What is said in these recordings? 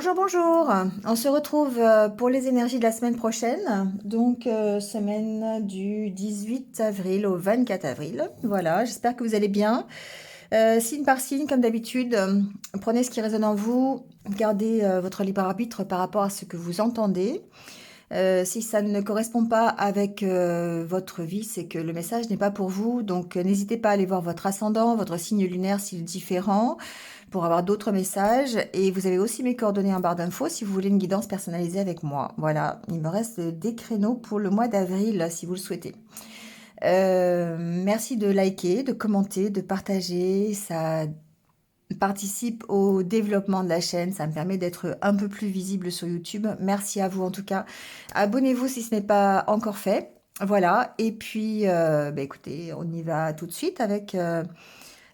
Bonjour, bonjour. On se retrouve pour les énergies de la semaine prochaine. Donc, semaine du 18 avril au 24 avril. Voilà, j'espère que vous allez bien. Signe par signe, comme d'habitude, prenez ce qui résonne en vous. Gardez votre libre arbitre par rapport à ce que vous entendez. Si ça ne correspond pas avec votre vie, c'est que le message n'est pas pour vous. Donc, n'hésitez pas à aller voir votre ascendant, votre signe lunaire s'il est différent, pour avoir d'autres messages. Et vous avez aussi mes coordonnées en barre d'infos si vous voulez une guidance personnalisée avec moi. Voilà, il me reste des créneaux pour le mois d'avril si vous le souhaitez. Merci de liker, de commenter, de partager. Ça participe au développement de la chaîne. Ça me permet d'être un peu plus visible sur YouTube. Merci à vous en tout cas. Abonnez-vous si ce n'est pas encore fait. Voilà. Et puis, écoutez, on y va tout de suite avec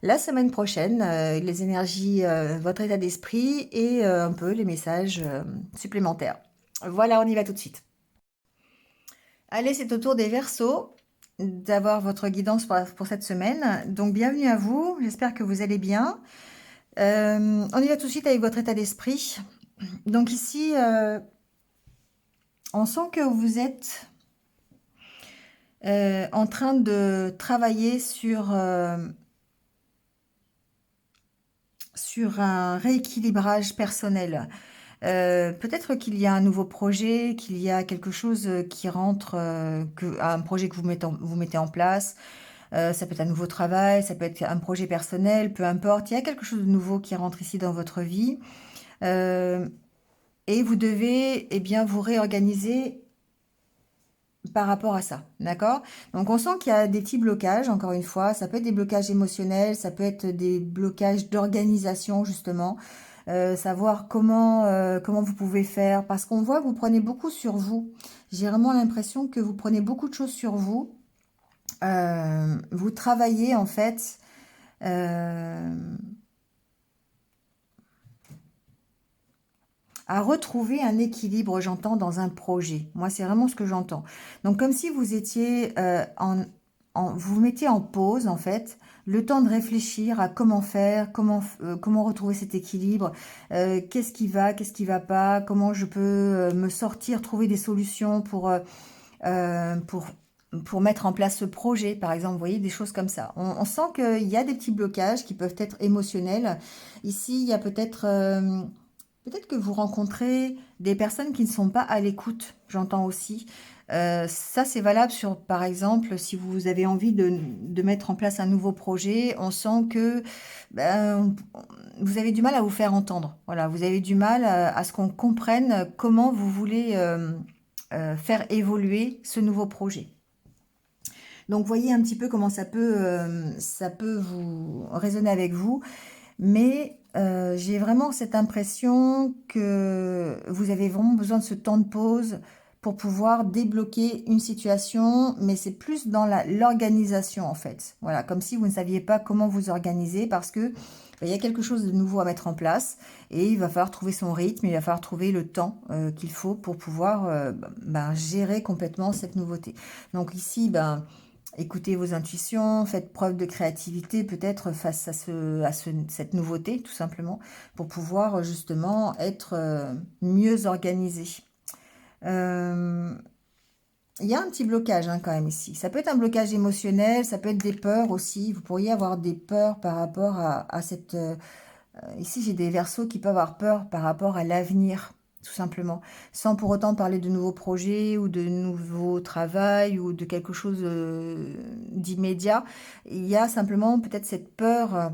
la semaine prochaine, les énergies, votre état d'esprit et un peu les messages supplémentaires. Voilà, on y va tout de suite. Allez, c'est au tour des Verseaux d'avoir votre guidance pour cette semaine. Donc, bienvenue à vous. J'espère que vous allez bien. On y va tout de suite avec votre état d'esprit. Donc ici, on sent que vous êtes en train de travailler sur un rééquilibrage personnel. Peut-être qu'il y a un nouveau projet, qu'il y a quelque chose qui rentre, un projet que vous mettez en place. Ça peut être un nouveau travail, ça peut être un projet personnel, peu importe. Il y a quelque chose de nouveau qui rentre ici dans votre vie. Et vous devez vous réorganiser par rapport à ça, d'accord? Donc on sent qu'il y a des petits blocages, encore une fois, ça peut être des blocages émotionnels, ça peut être des blocages d'organisation justement, savoir comment vous pouvez faire, parce qu'on voit que vous prenez beaucoup sur vous. J'ai vraiment l'impression que vous prenez beaucoup de choses sur vous. Vous travaillez en fait à retrouver un équilibre, j'entends, dans un projet. Moi, c'est vraiment ce que j'entends. Donc, comme si vous étiez vous mettiez en pause, en fait, le temps de réfléchir à comment faire, comment retrouver cet équilibre, qu'est-ce qui va pas, comment je peux me sortir, trouver des solutions euh, pour, pour mettre en place ce projet, par exemple, vous voyez, des choses comme ça. On sent qu'il y a des petits blocages qui peuvent être émotionnels. Ici, il y a peut-être que vous rencontrez des personnes qui ne sont pas à l'écoute, j'entends aussi. Ça, c'est valable sur, par exemple, si vous avez envie de mettre en place un nouveau projet, on sent que ben, vous avez du mal à vous faire entendre. Voilà, vous avez du mal à ce qu'on comprenne comment vous voulez faire évoluer ce nouveau projet. Donc, voyez un petit peu comment ça peut vous résonner avec vous. Mais j'ai vraiment cette impression que vous avez vraiment besoin de ce temps de pause pour pouvoir débloquer une situation, mais c'est plus dans l'organisation en fait. Voilà, comme si vous ne saviez pas comment vous organiser parce que il y a quelque chose de nouveau à mettre en place et il va falloir trouver son rythme, il va falloir trouver le temps qu'il faut pour pouvoir gérer complètement cette nouveauté. Donc ici, écoutez vos intuitions, faites preuve de créativité peut-être face à cette nouveauté, tout simplement, pour pouvoir justement être mieux organisé. Euh, il y a un petit blocage quand même ici. Ça peut être un blocage émotionnel, ça peut être des peurs aussi. Vous pourriez avoir des peurs par rapport à cette... ici, j'ai des versos qui peuvent avoir peur par rapport à l'avenir, tout simplement, sans pour autant parler de nouveaux projets ou de nouveaux travail ou de quelque chose d'immédiat. Il y a simplement peut-être cette peur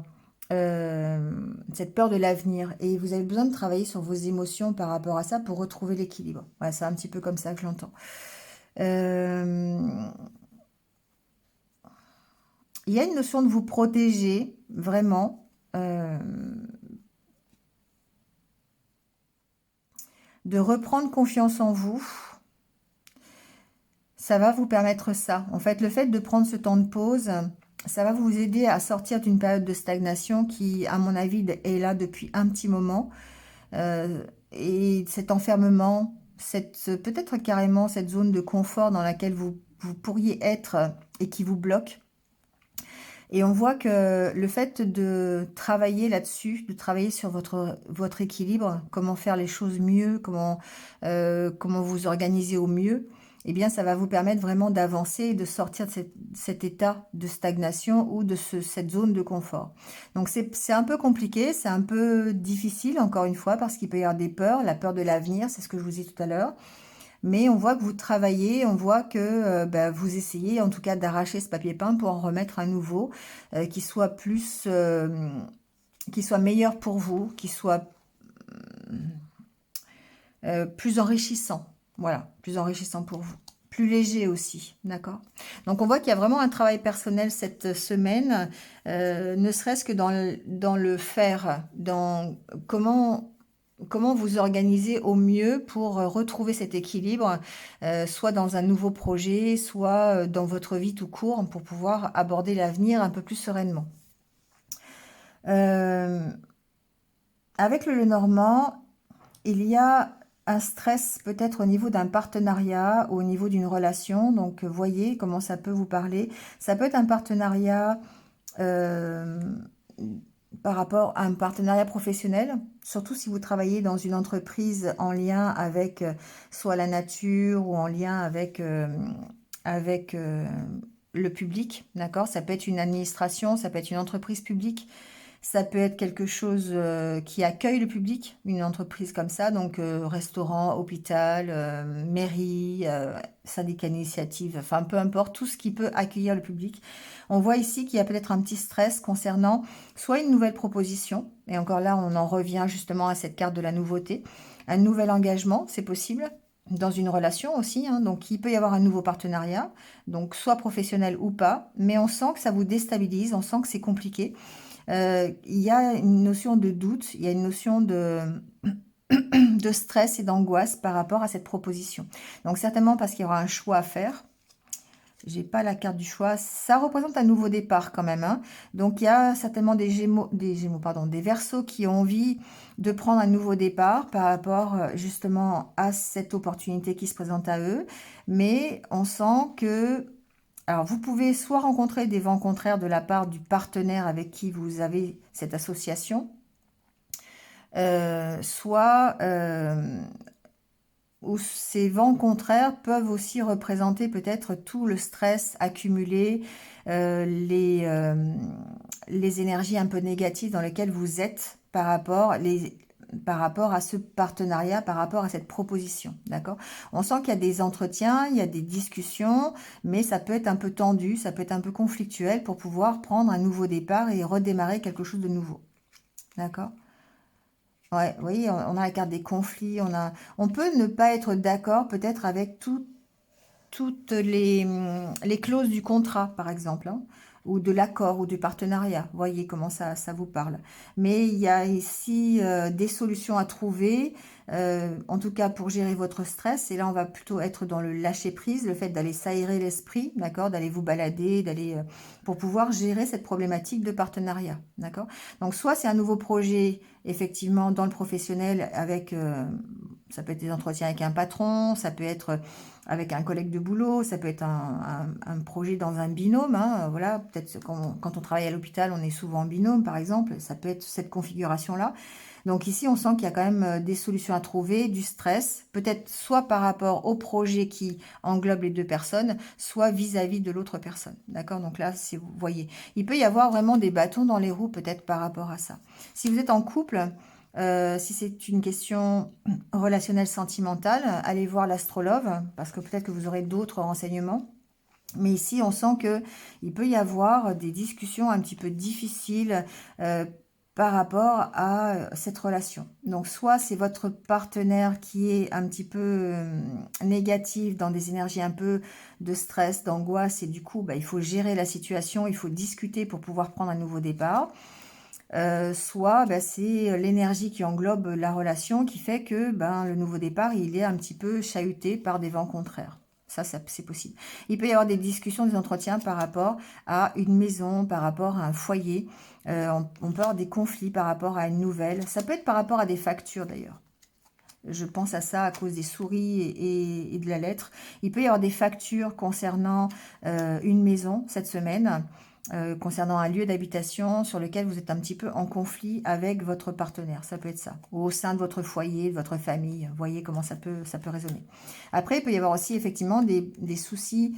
de l'avenir. Et vous avez besoin de travailler sur vos émotions par rapport à ça pour retrouver l'équilibre. Voilà, c'est un petit peu comme ça que je l'entends. Il y a une notion de vous protéger, vraiment. De reprendre confiance en vous, ça va vous permettre ça. En fait, le fait de prendre ce temps de pause, ça va vous aider à sortir d'une période de stagnation qui, à mon avis, est là depuis un petit moment. Et cet enfermement, peut-être carrément cette zone de confort dans laquelle vous pourriez être et qui vous bloque. Et on voit que le fait de travailler là-dessus, de travailler sur votre équilibre, comment faire les choses mieux, comment vous organiser au mieux, eh bien, ça va vous permettre vraiment d'avancer et de sortir de cet état de stagnation ou de cette zone de confort. Donc, c'est un peu compliqué, c'est un peu difficile, encore une fois, parce qu'il peut y avoir des peurs, la peur de l'avenir, c'est ce que je vous ai dit tout à l'heure. Mais on voit que vous travaillez, on voit que bah, vous essayez en tout cas d'arracher ce papier peint pour en remettre un nouveau qui soit qui soit meilleur pour vous, qui soit plus enrichissant. Voilà, plus enrichissant pour vous. Plus léger aussi, d'accord? Donc on voit qu'il y a vraiment un travail personnel cette semaine, ne serait-ce que dans le faire, dans comment vous organiser au mieux pour retrouver cet équilibre, soit dans un nouveau projet, soit dans votre vie tout court, pour pouvoir aborder l'avenir un peu plus sereinement. Euh, Avec le Lenormand, il y a un stress peut-être au niveau d'un partenariat, au niveau d'une relation. Donc, voyez comment ça peut vous parler. Ça peut être un partenariat euh, par rapport à un partenariat professionnel, surtout si vous travaillez dans une entreprise en lien avec soit la nature ou en lien avec le public, d'accord? Ça peut être une administration, ça peut être une entreprise publique, ça peut être quelque chose qui accueille le public, une entreprise comme ça, donc restaurant, hôpital, mairie, syndicat d'initiative, enfin peu importe, tout ce qui peut accueillir le public. On voit ici qu'il y a peut-être un petit stress concernant soit une nouvelle proposition, et encore là on en revient justement à cette carte de la nouveauté, un nouvel engagement, c'est possible, dans une relation aussi, hein, donc il peut y avoir un nouveau partenariat, donc soit professionnel ou pas, mais on sent que ça vous déstabilise, on sent que c'est compliqué. Il y a une notion de doute, il y a une notion de stress et d'angoisse par rapport à cette proposition. Donc certainement parce qu'il y aura un choix à faire. J'ai pas la carte du choix. Ça représente un nouveau départ quand même, hein. Donc il y a certainement des Verseaux qui ont envie de prendre un nouveau départ par rapport justement à cette opportunité qui se présente à eux. Mais on sent que alors, vous pouvez soit rencontrer des vents contraires de la part du partenaire avec qui vous avez cette association, soit où ces vents contraires peuvent aussi représenter peut-être tout le stress accumulé, euh, les, euh, les énergies un peu négatives dans lesquelles vous êtes par rapport à ce partenariat, par rapport à cette proposition, d'accord? On sent qu'il y a des entretiens, il y a des discussions, mais ça peut être un peu tendu, ça peut être un peu conflictuel pour pouvoir prendre un nouveau départ et redémarrer quelque chose de nouveau, d'accord? Ouais, vous voyez, on a la carte des conflits, on peut ne pas être d'accord peut-être avec toutes les clauses du contrat, par exemple, hein, ou de l'accord ou du partenariat. Voyez comment ça vous parle. Mais il y a ici des solutions à trouver, en tout cas pour gérer votre stress. Et là, on va plutôt être dans le lâcher-prise, le fait d'aller s'aérer l'esprit, d'accord, d'aller vous balader, pour pouvoir gérer cette problématique de partenariat, d'accord. Donc, soit c'est un nouveau projet, effectivement, dans le professionnel, ça peut être des entretiens avec un patron, ça peut être avec un collègue de boulot, ça peut être un projet dans un binôme, hein, voilà, peut-être quand on travaille à l'hôpital, on est souvent en binôme, par exemple, ça peut être cette configuration-là. Donc ici, on sent qu'il y a quand même des solutions à trouver, du stress, peut-être soit par rapport au projet qui englobe les deux personnes, soit vis-à-vis de l'autre personne, d'accord? Donc là, si vous voyez, il peut y avoir vraiment des bâtons dans les roues, peut-être par rapport à ça. Si vous êtes en couple, si c'est une question relationnelle sentimentale, allez voir l'astrologue parce que peut-être que vous aurez d'autres renseignements. Mais ici, on sent que il peut y avoir des discussions un petit peu difficiles par rapport à cette relation. Donc, soit c'est votre partenaire qui est un petit peu négatif, dans des énergies un peu de stress, d'angoisse, et du coup, bah, il faut gérer la situation, il faut discuter pour pouvoir prendre un nouveau départ. Soit bah, c'est l'énergie qui englobe la relation qui fait que ben, le nouveau départ, il est un petit peu chahuté par des vents contraires. Ça, c'est possible. Il peut y avoir des discussions, des entretiens par rapport à une maison, par rapport à un foyer. On peut avoir des conflits par rapport à une nouvelle. Ça peut être par rapport à des factures d'ailleurs. Je pense à ça à cause des souris et de la lettre. Il peut y avoir des factures concernant une maison cette semaine. concernant un lieu d'habitation sur lequel vous êtes un petit peu en conflit avec votre partenaire. Ça peut être ça. Ou au sein de votre foyer, de votre famille. Vous voyez comment ça peut résonner. Après, il peut y avoir aussi effectivement des soucis.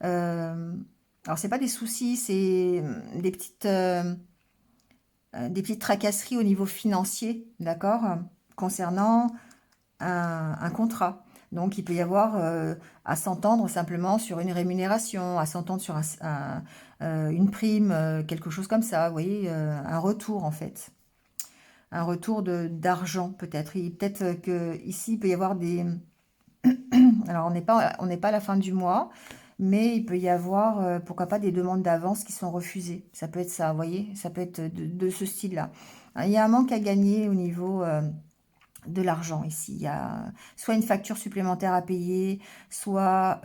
Alors, c'est pas des soucis, c'est des petites tracasseries au niveau financier, d'accord, concernant un contrat. Donc, il peut y avoir à s'entendre simplement sur une rémunération, à s'entendre sur une prime, quelque chose comme ça, vous voyez, un retour en fait. Un retour d'argent peut-être. Peut-être que ici il peut y avoir des... Alors, on n'est pas à la fin du mois, mais il peut y avoir, pourquoi pas, des demandes d'avance qui sont refusées. Ça peut être ça, vous voyez, ça peut être de ce style-là. Il y a un manque à gagner au niveau de l'argent ici. Il y a soit une facture supplémentaire à payer, soit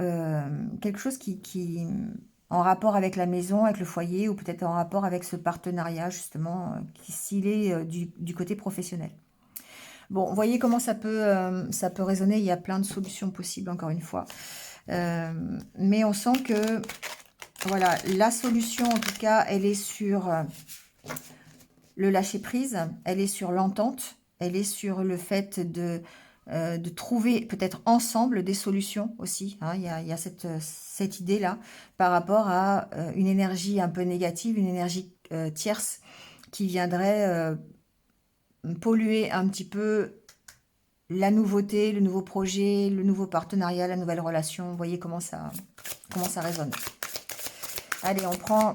quelque chose en rapport avec la maison, avec le foyer, ou peut-être en rapport avec ce partenariat, justement, s'il est du côté professionnel. Bon, vous voyez comment ça peut résonner. Il y a plein de solutions possibles, encore une fois. Mais on sent que, voilà, la solution, en tout cas, elle est sur le lâcher-prise, elle est sur l'entente, elle est sur le fait de trouver peut-être ensemble des solutions aussi. Hein. Il y a cette idée-là par rapport à une énergie un peu négative, une énergie tierce qui viendrait polluer un petit peu la nouveauté, le nouveau projet, le nouveau partenariat, la nouvelle relation. Vous voyez comment ça résonne. Allez, on prend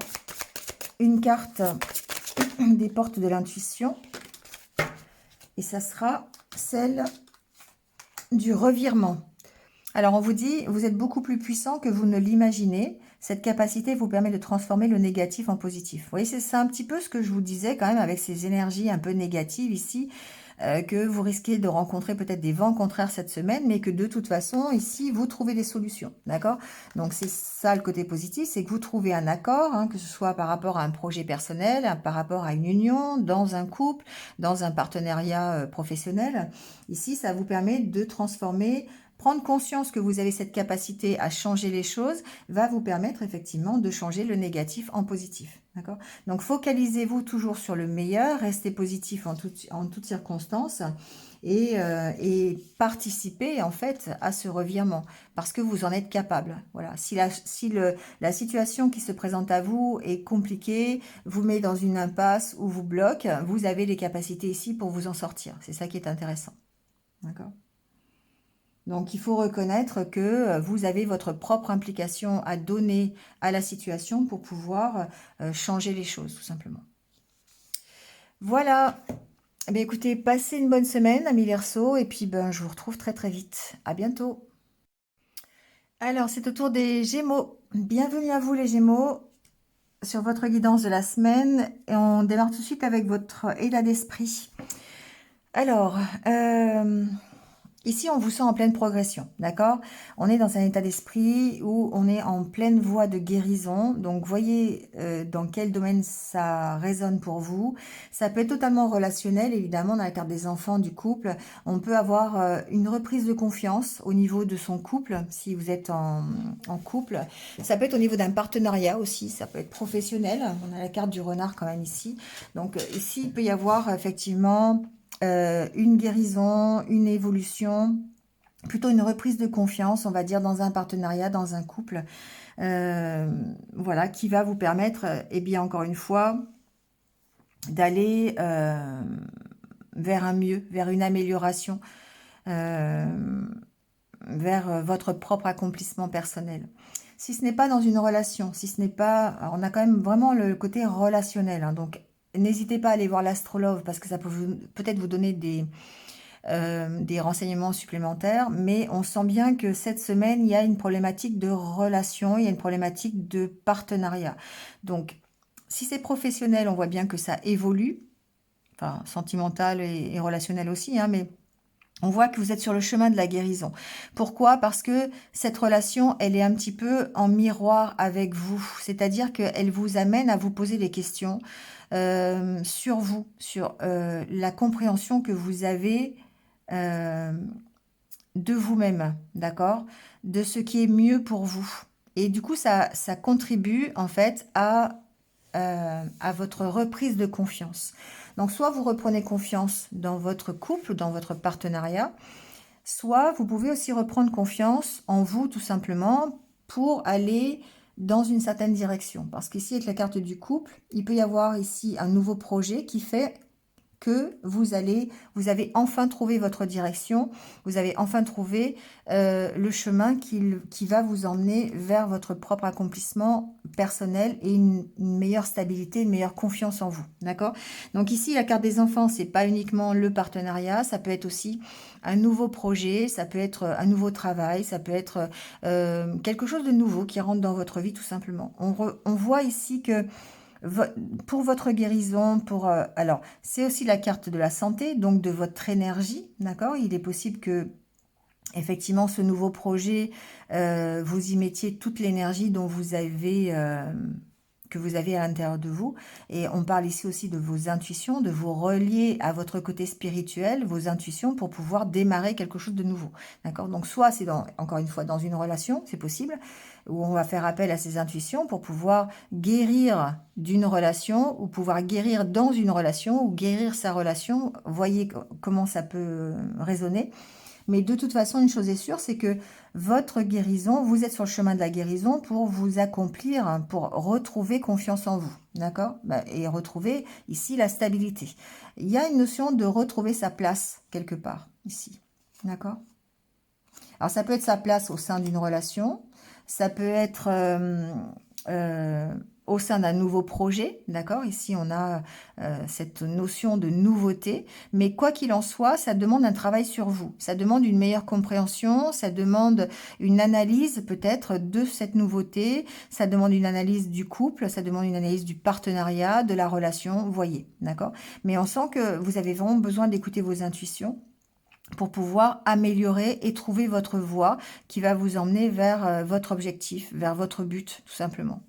une carte des portes de l'intuition. Et ça sera celle du revirement. Alors, on vous dit, vous êtes beaucoup plus puissant que vous ne l'imaginez. Cette capacité vous permet de transformer le négatif en positif. Vous voyez, c'est un petit peu ce que je vous disais quand même avec ces énergies un peu négatives ici, que vous risquez de rencontrer peut-être des vents contraires cette semaine, mais que de toute façon, ici, vous trouvez des solutions. D'accord? Donc, c'est ça le côté positif, c'est que vous trouvez un accord, hein, que ce soit par rapport à un projet personnel, par rapport à une union, dans un couple, dans un partenariat professionnel. Ici, ça vous permet de transformer. Prendre conscience que vous avez cette capacité à changer les choses va vous permettre effectivement de changer le négatif en positif. D'accord? Donc, focalisez-vous toujours sur le meilleur, restez positif en toutes circonstances et participez en fait à ce revirement parce que vous en êtes capable. Voilà. Si la situation qui se présente à vous est compliquée, vous met dans une impasse ou vous bloque, vous avez les capacités ici pour vous en sortir. C'est ça qui est intéressant. D'accord? Donc, il faut reconnaître que vous avez votre propre implication à donner à la situation pour pouvoir changer les choses, tout simplement. Voilà. Eh bien, écoutez, passez une bonne semaine, amis Verseau, et puis je vous retrouve très très vite. À bientôt. Alors, c'est au tour des Gémeaux. Bienvenue à vous les Gémeaux sur votre guidance de la semaine. Et on démarre tout de suite avec votre état d'esprit. Alors, ici, on vous sent en pleine progression, d'accord? On est dans un état d'esprit où on est en pleine voie de guérison. Donc, voyez dans quel domaine ça résonne pour vous. Ça peut être totalement relationnel, évidemment, dans la carte des enfants, du couple. On peut avoir une reprise de confiance au niveau de son couple, si vous êtes en couple. Ça peut être au niveau d'un partenariat aussi, ça peut être professionnel. On a la carte du renard quand même ici. Donc, ici, il peut y avoir effectivement... une guérison, une évolution, plutôt une reprise de confiance, on va dire, dans un partenariat, dans un couple, voilà, qui va vous permettre, eh bien, encore une fois, d'aller vers un mieux, vers une amélioration, vers votre propre accomplissement personnel. Si ce n'est pas dans une relation, si ce n'est pas... Alors, on a quand même vraiment le côté relationnel, hein, donc n'hésitez pas à aller voir l'astrologue parce que ça peut peut-être vous donner des renseignements supplémentaires, mais on sent bien que cette semaine, il y a une problématique de relation, il y a une problématique de partenariat. Donc, si c'est professionnel, on voit bien que ça évolue, enfin, sentimental et relationnel aussi, hein, mais... On voit que vous êtes sur le chemin de la guérison. Pourquoi? Parce que cette relation, elle est un petit peu en miroir avec vous. C'est-à-dire qu'elle vous amène à vous poser des questions sur vous, sur la compréhension que vous avez euh, de vous-même, d'accord? De ce qui est mieux pour vous. Et du coup, ça contribue en fait à à votre reprise de confiance. Donc, soit vous reprenez confiance dans votre couple, dans votre partenariat, soit vous pouvez aussi reprendre confiance en vous, tout simplement, pour aller dans une certaine direction. Parce qu'ici, avec la carte du couple, il peut y avoir ici un nouveau projet qui fait que vous avez enfin trouvé votre direction, vous avez enfin trouvé le chemin qui va vous emmener vers votre propre accomplissement personnel et une meilleure stabilité, une meilleure confiance en vous, d'accord? Donc ici, la carte des enfants, c'est pas uniquement le partenariat, ça peut être aussi un nouveau projet, ça peut être un nouveau travail, ça peut être quelque chose de nouveau qui rentre dans votre vie, tout simplement. On voit ici que pour votre guérison, alors c'est aussi la carte de la santé, donc de votre énergie, d'accord? Il est possible que effectivement ce nouveau projet, vous y mettiez toute l'énergie dont vous avez que vous avez à l'intérieur de vous. Et on parle ici aussi de vos intuitions, de vous relier à votre côté spirituel, vos intuitions pour pouvoir démarrer quelque chose de nouveau. D'accord? Donc soit c'est encore une fois dans une relation, c'est possible, où on va faire appel à ses intuitions pour pouvoir guérir d'une relation ou pouvoir guérir dans une relation ou guérir sa relation. Voyez comment ça peut résonner. Mais de toute façon, une chose est sûre, c'est que votre guérison, vous êtes sur le chemin de la guérison pour vous accomplir, pour retrouver confiance en vous, d'accord? Et retrouver ici la stabilité. Il y a une notion de retrouver sa place quelque part, ici, d'accord? Alors, ça peut être sa place au sein d'une relation, ça peut être au sein d'un nouveau projet, d'accord? Ici, on a cette notion de nouveauté, mais quoi qu'il en soit, ça demande un travail sur vous. Ça demande une meilleure compréhension, ça demande une analyse peut-être de cette nouveauté, ça demande une analyse du couple, ça demande une analyse du partenariat, de la relation, vous voyez, d'accord? Mais on sent que vous avez vraiment besoin d'écouter vos intuitions pour pouvoir améliorer et trouver votre voie qui va vous emmener vers votre objectif, vers votre but, tout simplement.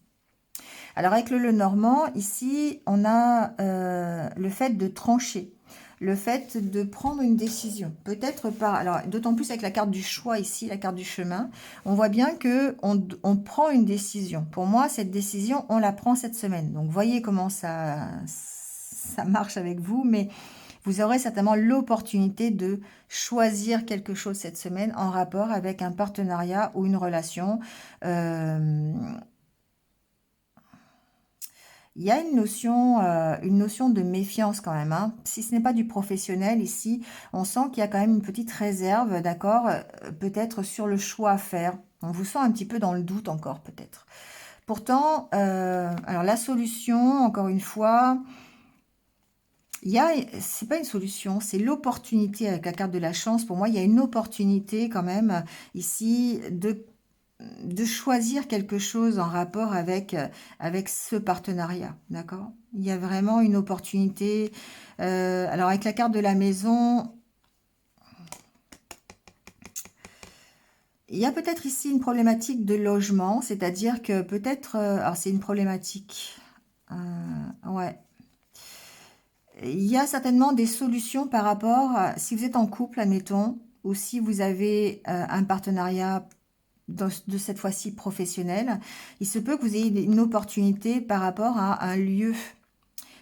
Alors avec le Lenormand, ici, on a le fait de trancher, le fait de prendre une décision. Peut-être pas, alors d'autant plus avec la carte du choix ici, la carte du chemin, on voit bien que on prend une décision. Pour moi, cette décision, on la prend cette semaine. Donc voyez comment ça marche avec vous, mais vous aurez certainement l'opportunité de choisir quelque chose cette semaine en rapport avec un partenariat ou une relation. Il y a une notion de méfiance quand même, hein. Si ce n'est pas du professionnel ici, on sent qu'il y a quand même une petite réserve, d'accord, peut-être sur le choix à faire. On vous sent un petit peu dans le doute encore, peut-être. Pourtant, alors la solution, encore une fois, c'est pas une solution, c'est l'opportunité avec la carte de la chance. Pour moi, il y a une opportunité quand même ici de choisir quelque chose en rapport avec ce partenariat, d'accord? Il y a vraiment une opportunité. Alors avec la carte de la maison, il y a peut-être ici une problématique de logement, c'est-à-dire que peut-être, alors c'est une problématique, ouais. Il y a certainement des solutions par rapport si vous êtes en couple, admettons, ou si vous avez un partenariat de cette fois-ci professionnel, il se peut que vous ayez une opportunité par rapport à un lieu,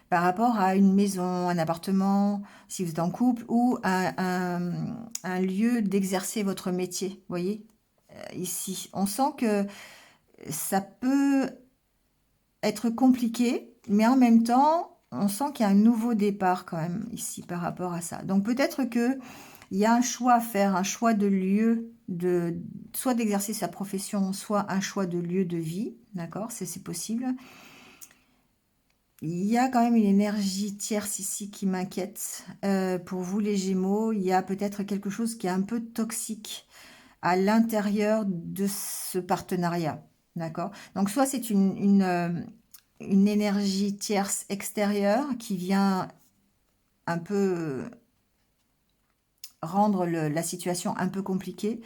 par rapport à une maison, un appartement, si vous êtes en couple, ou un lieu d'exercer votre métier, vous voyez, ici. On sent que ça peut être compliqué, mais en même temps, on sent qu'il y a un nouveau départ quand même ici par rapport à ça. Donc peut-être que il y a un choix à faire, un choix de lieu, soit d'exercer sa profession, soit un choix de lieu de vie, d'accord, c'est possible. Il y a quand même une énergie tierce ici qui m'inquiète. Pour vous les Gémeaux, il y a peut-être quelque chose qui est un peu toxique à l'intérieur de ce partenariat, d'accord. Donc soit c'est une énergie tierce extérieure qui vient un peu rendre la situation un peu compliquée.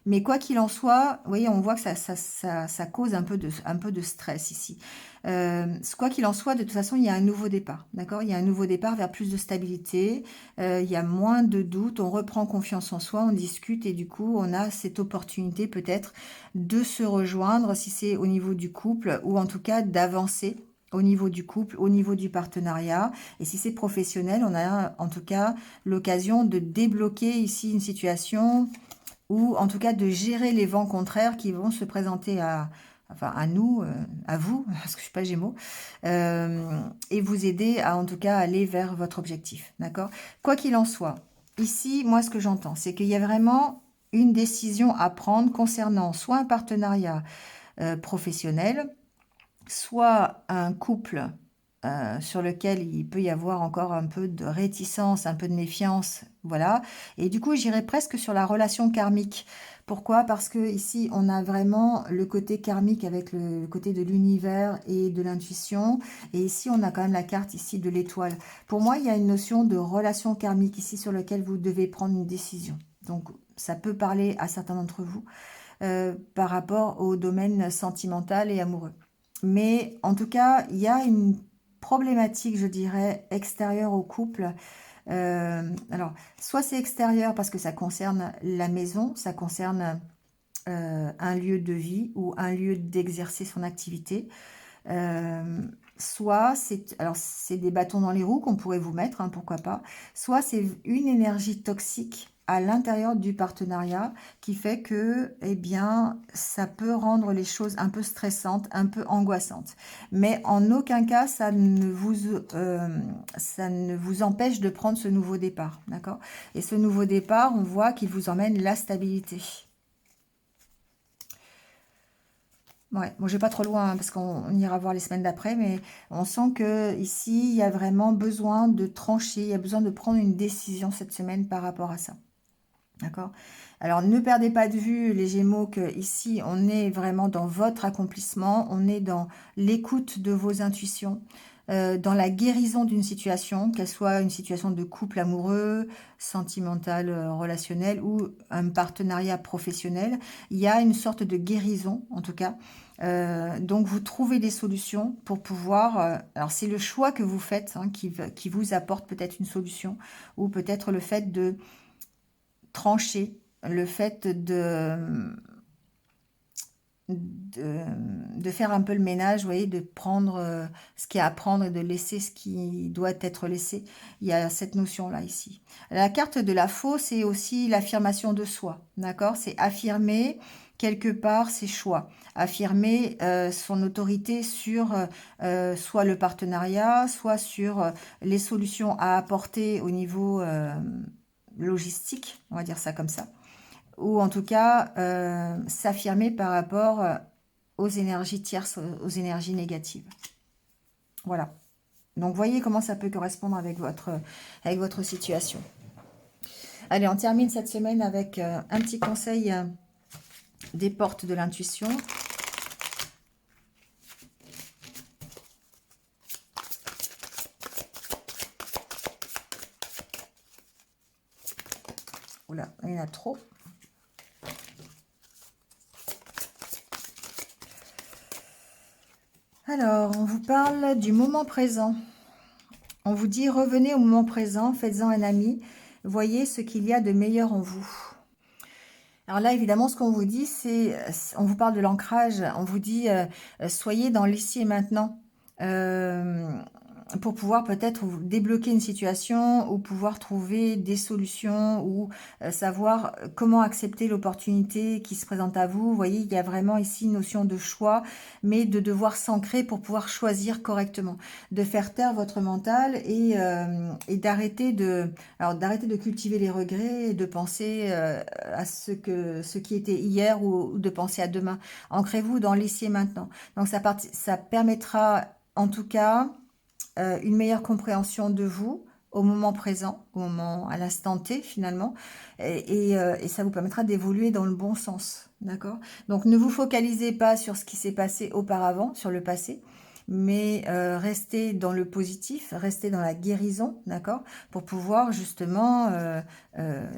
Mais quoi qu'il en soit, vous voyez, on voit que ça cause un peu de stress ici. Quoi qu'il en soit, de toute façon, il y a un nouveau départ, d'accord? Il y a un nouveau départ vers plus de stabilité, il y a moins de doutes, on reprend confiance en soi, on discute et du coup, on a cette opportunité peut-être de se rejoindre si c'est au niveau du couple ou en tout cas d'avancer au niveau du couple, au niveau du partenariat. Et si c'est professionnel, on a en tout cas l'occasion de débloquer ici une situation ou en tout cas de gérer les vents contraires qui vont se présenter enfin, à nous, à vous, parce que je suis pas Gémeaux, et vous aider à en tout cas aller vers votre objectif, d'accord? Quoi qu'il en soit, ici, moi ce que j'entends, c'est qu'il y a vraiment une décision à prendre concernant soit un partenariat professionnel, soit un couple sur lequel il peut y avoir encore un peu de réticence, un peu de méfiance, voilà. Et du coup, j'irais presque sur la relation karmique. Pourquoi? Parce que ici, on a vraiment le côté karmique avec le côté de l'univers et de l'intuition. Et ici, on a quand même la carte ici de l'étoile. Pour moi, il y a une notion de relation karmique ici sur laquelle vous devez prendre une décision. Donc, ça peut parler à certains d'entre vous par rapport au domaine sentimental et amoureux. Mais en tout cas, il y a une problématique, je dirais, extérieure au couple. Alors, soit c'est extérieur parce que ça concerne la maison, ça concerne un lieu de vie ou un lieu d'exercer son activité. Soit c'est des bâtons dans les roues qu'on pourrait vous mettre, hein, pourquoi pas. Soit c'est une énergie toxique à l'intérieur du partenariat qui fait que, eh bien, ça peut rendre les choses un peu stressantes, un peu angoissantes. Mais en aucun cas, ça ne vous empêche de prendre ce nouveau départ, d'accord? Et ce nouveau départ, on voit qu'il vous emmène la stabilité. Ouais, bon, je vais pas trop loin hein, parce qu'on ira voir les semaines d'après, mais on sent que ici, il y a vraiment besoin de trancher, il y a besoin de prendre une décision cette semaine par rapport à ça. D'accord? Alors, ne perdez pas de vue, les Gémeaux, que ici, on est vraiment dans votre accomplissement, on est dans l'écoute de vos intuitions, dans la guérison d'une situation, qu'elle soit une situation de couple amoureux, sentimental, relationnel ou un partenariat professionnel. Il y a une sorte de guérison, en tout cas. Donc, vous trouvez des solutions pour pouvoir... alors, c'est le choix que vous faites hein, qui vous apporte peut-être une solution ou peut-être le fait de trancher, le fait de faire un peu le ménage, vous voyez, de prendre ce qu'il y a à prendre et de laisser ce qui doit être laissé. Il y a cette notion-là ici. La carte de la faux, c'est aussi l'affirmation de soi, d'accord? C'est affirmer quelque part ses choix, affirmer son autorité sur soit le partenariat, soit sur les solutions à apporter au niveau logistique, on va dire ça comme ça, ou en tout cas s'affirmer par rapport aux énergies tierces, aux énergies négatives. Voilà. Donc voyez comment ça peut correspondre avec votre situation. Allez, on termine cette semaine avec un petit conseil des portes de l'intuition. Oula, il y en a trop. Alors, on vous parle du moment présent. On vous dit, revenez au moment présent, faites-en un ami, voyez ce qu'il y a de meilleur en vous. Alors là, évidemment, ce qu'on vous dit, on vous parle de l'ancrage, on vous dit, soyez dans l'ici et maintenant. Pour pouvoir peut-être débloquer une situation ou pouvoir trouver des solutions ou savoir comment accepter l'opportunité qui se présente à vous. Vous voyez, il y a vraiment ici une notion de choix, mais de devoir s'ancrer pour pouvoir choisir correctement, de faire taire votre mental et d'arrêter de cultiver les regrets et de penser à ce qui était hier ou de penser à demain. Ancrez-vous dans l'ici et maintenant. Donc ça permettra en tout cas une meilleure compréhension de vous au moment présent, à l'instant T finalement, et ça vous permettra d'évoluer dans le bon sens, d'accord? Donc ne vous focalisez pas sur ce qui s'est passé auparavant, sur le passé, mais restez dans le positif, restez dans la guérison, d'accord? Pour pouvoir justement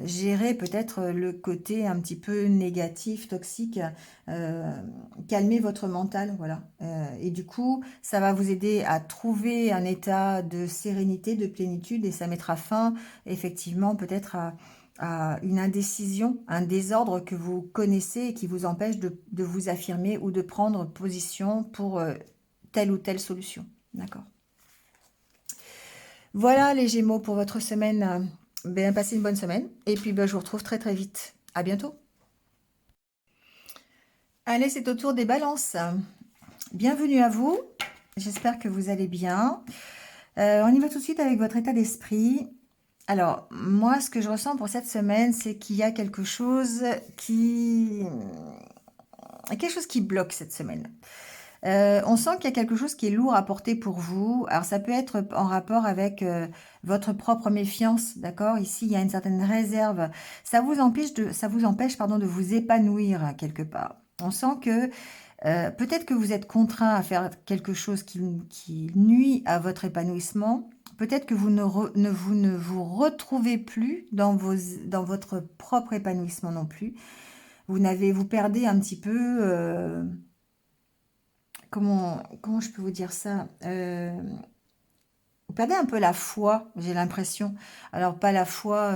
gérer peut-être le côté un petit peu négatif, toxique, calmer votre mental, voilà. Et du coup, ça va vous aider à trouver un état de sérénité, de plénitude, et ça mettra fin effectivement peut-être à une indécision, un désordre que vous connaissez et qui vous empêche de vous affirmer ou de prendre position pour telle ou telle solution. D'accord. Voilà les Gémeaux pour votre semaine. Ben, passez une bonne semaine. Et puis, ben, je vous retrouve très très vite. À bientôt. Allez, c'est au tour des balances. Bienvenue à vous. J'espère que vous allez bien. On y va tout de suite avec votre état d'esprit. Alors, moi, ce que je ressens pour cette semaine, c'est qu'il y a quelque chose qui bloque cette semaine. On sent qu'il y a quelque chose qui est lourd à porter pour vous. Alors, ça peut être en rapport avec votre propre méfiance, d'accord? Ici, il y a une certaine réserve. Ça vous empêche, pardon, de vous épanouir quelque part. On sent que peut-être que vous êtes contraint à faire quelque chose qui nuit à votre épanouissement. Peut-être que vous ne vous retrouvez plus dans votre propre épanouissement non plus. Vous perdez un petit peu, comment je peux vous dire ça? Vous perdez un peu la foi, j'ai l'impression. Alors, pas la foi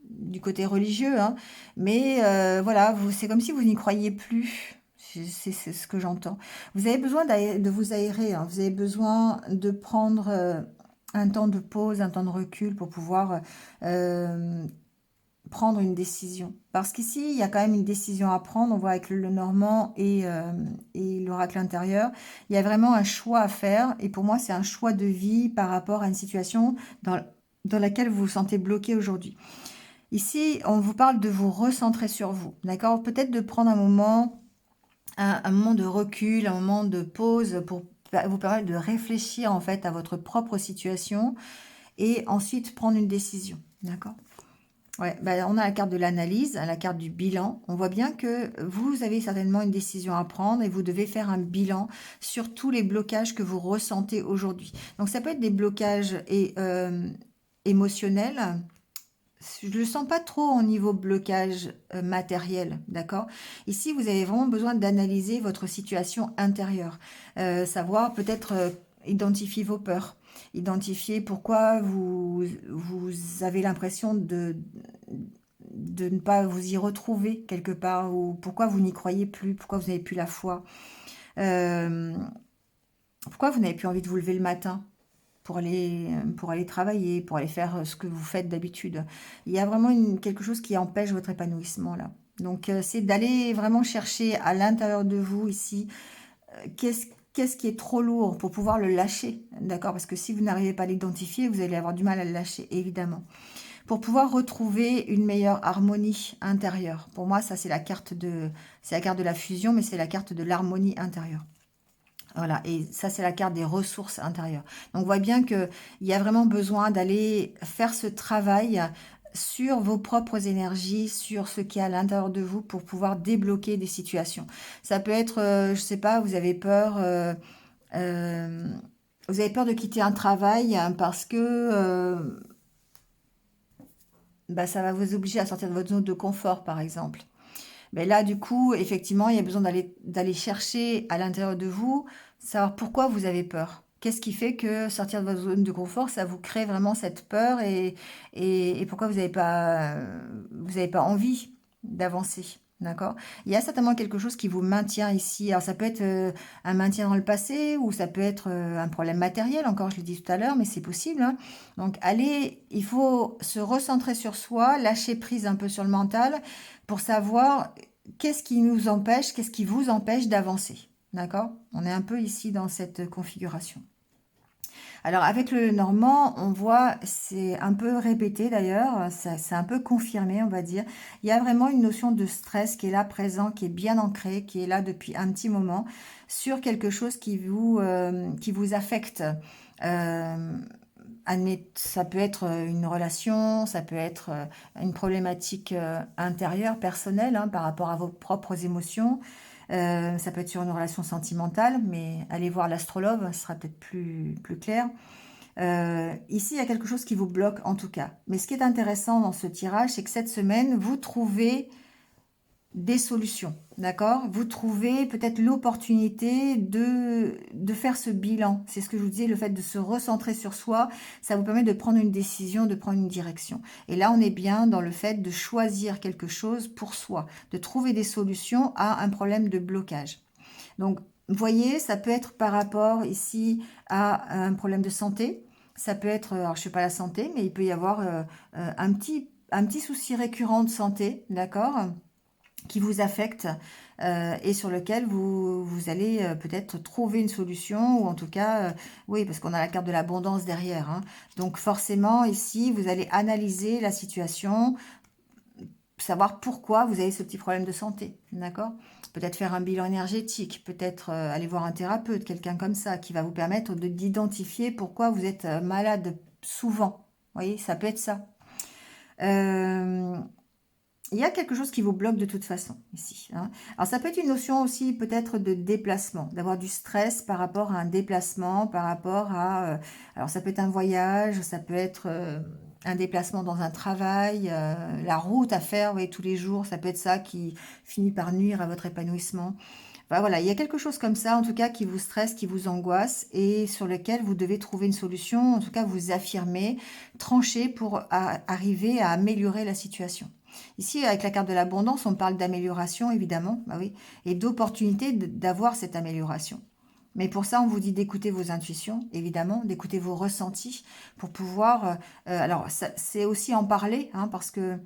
du côté religieux, hein, mais voilà, c'est comme si vous n'y croyez plus. C'est ce que j'entends. Vous avez besoin de vous aérer, hein. Vous avez besoin de prendre un temps de pause, un temps de recul pour pouvoir prendre une décision. Parce qu'ici, il y a quand même une décision à prendre. On voit avec le Normand et l'oracle intérieur. Il y a vraiment un choix à faire. Et pour moi, c'est un choix de vie par rapport à une situation dans laquelle vous vous sentez bloqué aujourd'hui. Ici, on vous parle de vous recentrer sur vous. D'accord? Peut-être de prendre un moment de recul, un moment de pause pour vous permettre de réfléchir en fait à votre propre situation et ensuite prendre une décision. D'accord? Ouais, bah, on a la carte de l'analyse, la carte du bilan. On voit bien que vous avez certainement une décision à prendre et vous devez faire un bilan sur tous les blocages que vous ressentez aujourd'hui. Donc ça peut être des blocages émotionnels. Je ne le sens pas trop au niveau blocage matériel, d'accord? Ici, vous avez vraiment besoin d'analyser votre situation intérieure. Savoir peut-être identifier vos peurs, identifier pourquoi vous avez l'impression de ne pas vous y retrouver quelque part, ou pourquoi vous n'y croyez plus, pourquoi vous n'avez plus la foi, euh, pourquoi vous n'avez plus envie de vous lever le matin pour aller travailler, pour aller faire ce que vous faites d'habitude. Il y a vraiment quelque chose qui empêche votre épanouissement là. Donc, c'est d'aller vraiment chercher à l'intérieur de vous ici, qu'est-ce qui est trop lourd pour pouvoir le lâcher, d'accord? Parce que si vous n'arrivez pas à l'identifier, vous allez avoir du mal à le lâcher, évidemment. Pour pouvoir retrouver une meilleure harmonie intérieure. Pour moi, ça, c'est la carte de la fusion, mais c'est la carte de l'harmonie intérieure. Voilà, et ça, c'est la carte des ressources intérieures. Donc, on voit bien qu'il y a vraiment besoin d'aller faire ce travail sur vos propres énergies, sur ce qui est à l'intérieur de vous pour pouvoir débloquer des situations. Ça peut être, je sais pas, euh, vous avez peur de quitter un travail hein, parce que bah, ça va vous obliger à sortir de votre zone de confort, par exemple. Mais là, du coup, effectivement, il y a besoin d'aller chercher à l'intérieur de vous, savoir pourquoi vous avez peur. Qu'est-ce qui fait que sortir de votre zone de confort, ça vous crée vraiment cette peur et pourquoi vous avez pas envie d'avancer. D'accord? Il y a certainement quelque chose qui vous maintient ici. Alors, ça peut être un maintien dans le passé ou ça peut être un problème matériel, encore, je l'ai dit tout à l'heure, mais c'est possible, hein. Donc, il faut se recentrer sur soi, lâcher prise un peu sur le mental pour savoir qu'est-ce qui nous empêche, qu'est-ce qui vous empêche d'avancer. D'accord? On est un peu ici dans cette configuration. Alors avec le normand, on voit, c'est un peu répété d'ailleurs, c'est un peu confirmé on va dire. Il y a vraiment une notion de stress qui est là présent, qui est bien ancrée, qui est là depuis un petit moment, sur quelque chose qui vous affecte. Euh, Ça peut être une relation, ça peut être une problématique intérieure, personnelle, hein, par rapport à vos propres émotions. Ça peut être sur une relation sentimentale, mais allez voir l'astrologue, ce sera peut-être plus clair. Ici, il y a quelque chose qui vous bloque en tout cas. Mais ce qui est intéressant dans ce tirage, c'est que cette semaine, vous trouvez des solutions, d'accord? Vous trouvez peut-être l'opportunité de faire ce bilan. C'est ce que je vous disais, le fait de se recentrer sur soi, ça vous permet de prendre une décision, de prendre une direction. Et là, on est bien dans le fait de choisir quelque chose pour soi, de trouver des solutions à un problème de blocage. Donc, Vous voyez, ça peut être par rapport ici à un problème de santé. Ça peut être, alors je ne sais pas la santé, mais il peut y avoir un petit souci récurrent de santé, d'accord, qui vous affecte et sur lequel vous allez peut-être trouver une solution ou en tout cas, oui, parce qu'on a la carte de l'abondance derrière, hein. Donc forcément, ici, vous allez analyser la situation, savoir pourquoi vous avez ce petit problème de santé, d'accord? Peut-être faire un bilan énergétique, peut-être aller voir un thérapeute, quelqu'un comme ça, qui va vous permettre d'identifier pourquoi vous êtes malade souvent. Vous voyez, ça peut être ça. Euh, il y a quelque chose qui vous bloque de toute façon ici, hein. Alors ça peut être une notion aussi peut-être de déplacement, d'avoir du stress par rapport à un déplacement, par rapport à... alors ça peut être un voyage, ça peut être un déplacement dans un travail, la route à faire, vous voyez, tous les jours, ça peut être ça qui finit par nuire à votre épanouissement. Enfin, voilà, il y a quelque chose comme ça, en tout cas, qui vous stresse, qui vous angoisse et sur lequel vous devez trouver une solution, en tout cas vous affirmer, trancher pour arriver à améliorer la situation. Ici, avec la carte de l'abondance, on parle d'amélioration, évidemment, bah oui, et d'opportunité d'avoir cette amélioration. Mais pour ça, on vous dit d'écouter vos intuitions, évidemment, d'écouter vos ressentis pour pouvoir... alors, c'est aussi en parler, hein, parce que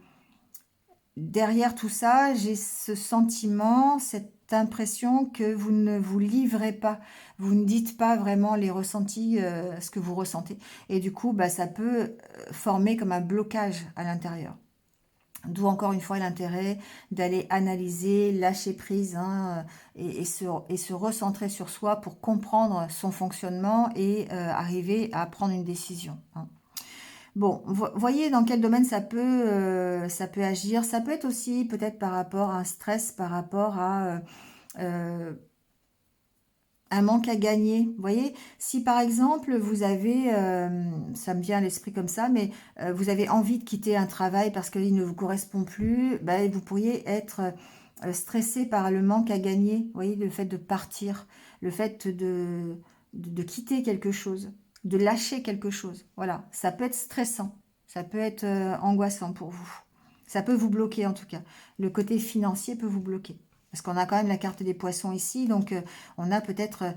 derrière tout ça, j'ai ce sentiment, cette impression que vous ne vous livrez pas, vous ne dites pas vraiment les ressentis, ce que vous ressentez. Et du coup, bah, ça peut former comme un blocage à l'intérieur. D'où encore une fois l'intérêt d'aller analyser, lâcher prise, hein, et se recentrer sur soi pour comprendre son fonctionnement et arriver à prendre une décision, hein. Bon, voyez dans quel domaine ça peut agir. Ça peut être aussi peut-être par rapport à un stress, par rapport à euh, un manque à gagner. Vous voyez, si par exemple vous avez, ça me vient à l'esprit comme ça, mais vous avez envie de quitter un travail parce qu'il ne vous correspond plus, ben, vous pourriez être stressé par le manque à gagner. Vous voyez, le fait de partir, le fait de quitter quelque chose, de lâcher quelque chose. Voilà, ça peut être stressant, ça peut être angoissant pour vous. Ça peut vous bloquer en tout cas. Le côté financier peut vous bloquer. Parce qu'on a quand même la carte des poissons ici, donc on a peut-être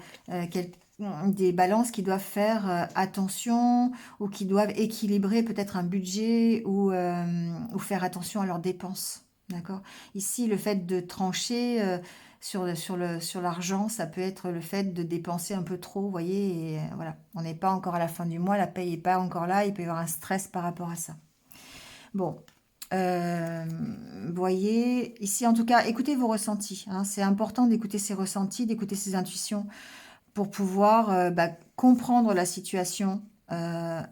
des balances qui doivent faire attention ou qui doivent équilibrer peut-être un budget ou faire attention à leurs dépenses. D'accord? Ici, le fait de trancher sur l'argent, ça peut être le fait de dépenser un peu trop, vous voyez, et voilà. On n'est pas encore à la fin du mois, la paye n'est pas encore là, il peut y avoir un stress par rapport à ça. Bon, voyez, ici en tout cas, écoutez vos ressentis, hein. C'est important d'écouter ses ressentis, d'écouter ses intuitions pour pouvoir bah, comprendre la situation,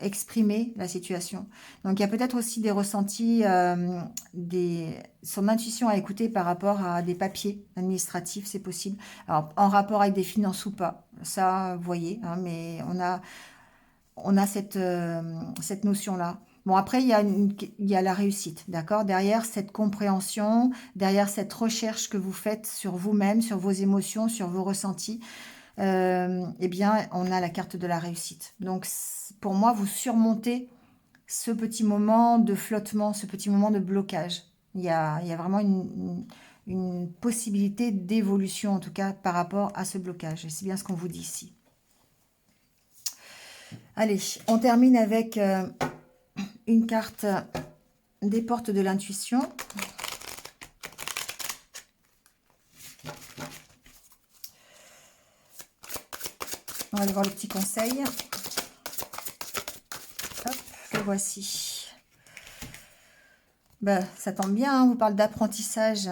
exprimer la situation. Donc il y a peut-être aussi des ressentis, son intuition à écouter par rapport à des papiers administratifs, c'est possible. Alors en rapport avec des finances ou pas, ça, vous voyez, hein, mais on a cette notion-là. Bon, après, il y a la réussite, d'accord? Derrière cette compréhension, derrière cette recherche que vous faites sur vous-même, sur vos émotions, sur vos ressentis, eh bien, on a la carte de la réussite. Donc, pour moi, vous surmontez ce petit moment de flottement, ce petit moment de blocage. Il y a vraiment une possibilité d'évolution, en tout cas, par rapport à ce blocage. Et c'est bien ce qu'on vous dit ici. Allez, on termine avec une carte des portes de l'intuition. On va aller voir le petit conseil. Hop, le voici. Ben, ça tombe bien, hein, on vous parle d'apprentissage.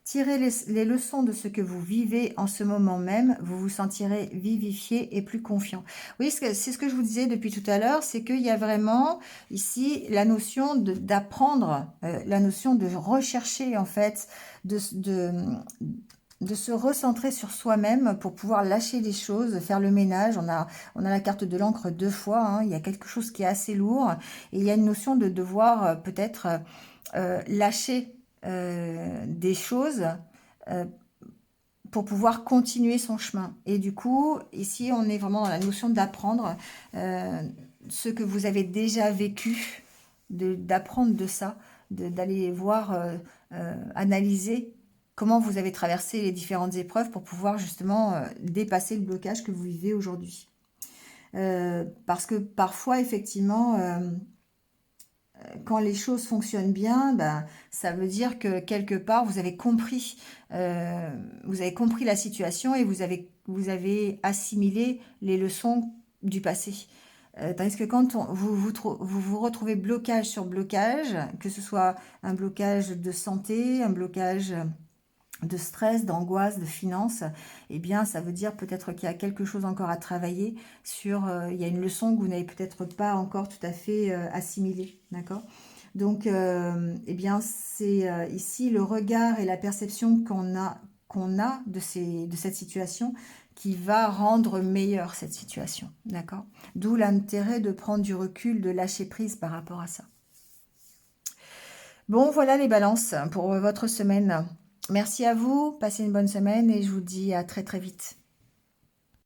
Tirez les leçons de ce que vous vivez en ce moment même, vous vous sentirez vivifié et plus confiant. Oui, c'est ce que je vous disais depuis tout à l'heure, c'est qu'il y a vraiment ici la notion d'apprendre, la notion de rechercher en fait, de se recentrer sur soi-même pour pouvoir lâcher des choses, faire le ménage. On a la carte de l'encre 2 fois, hein, il y a quelque chose qui est assez lourd et il y a une notion de devoir peut-être lâcher des choses euh, pour pouvoir continuer son chemin. Et du coup, ici, on est vraiment dans la notion d'apprendre ce que vous avez déjà vécu, d'apprendre de ça, d'aller voir, analyser comment vous avez traversé les différentes épreuves pour pouvoir justement dépasser le blocage que vous vivez aujourd'hui. Parce que parfois, effectivement, quand les choses fonctionnent bien, ben, ça veut dire que quelque part, vous avez compris la situation et vous avez assimilé les leçons du passé. Tandis que quand vous vous retrouvez blocage sur blocage, que ce soit un blocage de santé, un blocage de stress, d'angoisse, de finances, eh bien, ça veut dire peut-être qu'il y a quelque chose encore à travailler sur, il y a une leçon que vous n'avez peut-être pas encore tout à fait assimilée, d'accord? Donc, eh bien, c'est ici le regard et la perception qu'on a de cette situation qui va rendre meilleure cette situation, d'accord? D'où l'intérêt de prendre du recul, de lâcher prise par rapport à ça. Bon, voilà les balances pour votre semaine. Merci à vous, passez une bonne semaine et je vous dis à très très vite.